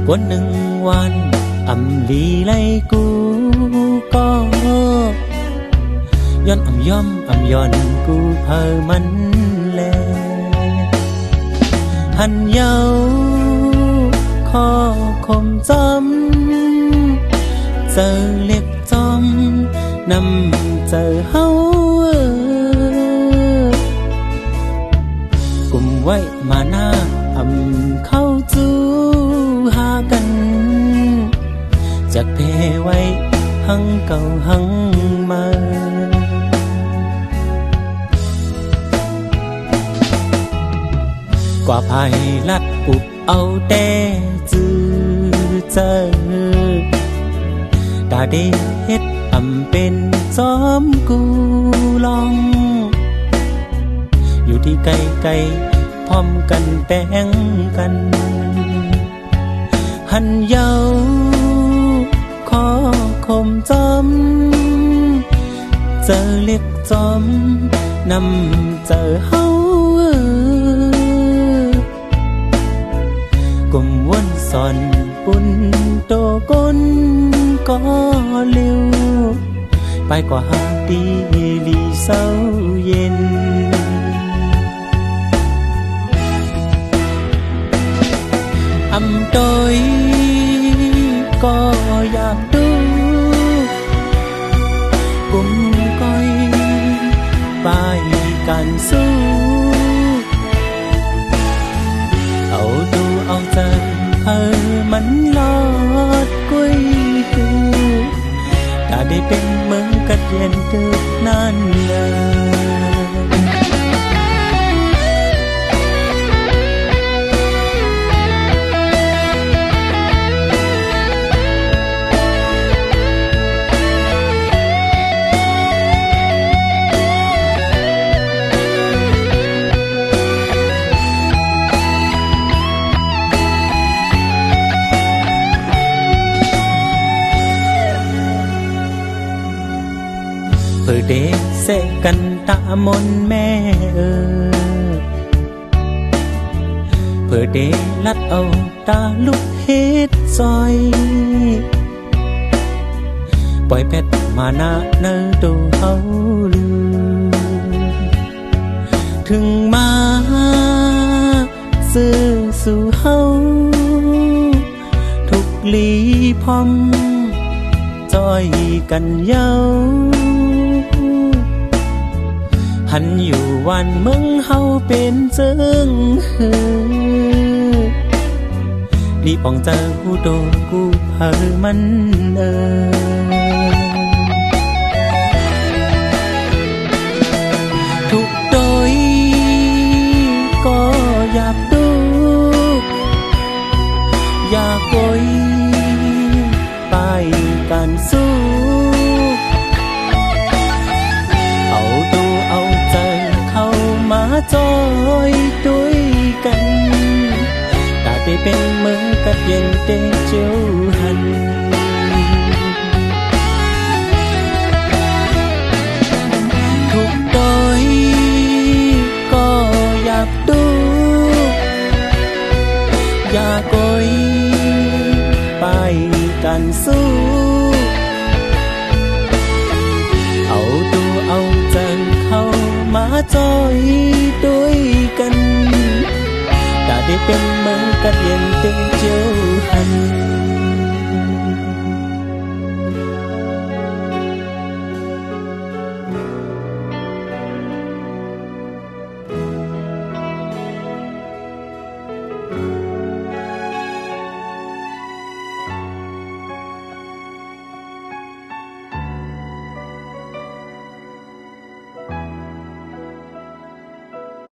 คนหนึ่งวันอำลีไลกูก็ย้อนอำย่อมอำย้อนกูเพอมันแลหันเยาขอคมจำเจอเล็กจอมนำเจอเฮากุมไว้มาหน้าอำเข้าจูหากันจากเพไว้หังเก่าหังมากว่าภัยลัดอุบเอาแต่จื้อเจอตาเดเฮ็ดอำเป็นจอมกูลองอยู่ที่ไกลๆพร้อมกันแต่งกันหันเยาขอคมจอมเจอเล็กจอมนำเจอเฮากลมวนสอนปุ่นโตก้นก็เร็วไปกว่าหาดีลีเศร้าเย็นอำโดยก็อยากดูกุมก้อยไปกันสู้เอาดูเอาใจเธอมันลอดกุ้ยกูถ้าได้เป็นเมืองกัดเย็นตึกนั่นเลยเพื่อเดเสกันตามนแม่เพื่อเดลัดเอาตาลุกเฮ็ดซอยปล่อยเพชรมาหน้าเนื้อตัวเฮาลืมถึงมาซื้อสู่เฮาทุกลีพร้อมจอยกันเย้าหันอยู่วันเมืองเฮาเป็นเจิงลีปองเจอหูโตกูเพอมันทุกโดยก็อยากดูอยากโกยไปกันสู้จอยด้วยกันตาได้เป็นเมืองกัดเย็นเตเจียวหันทุกโดยก็อยากดูอยากโกยไปกันสู้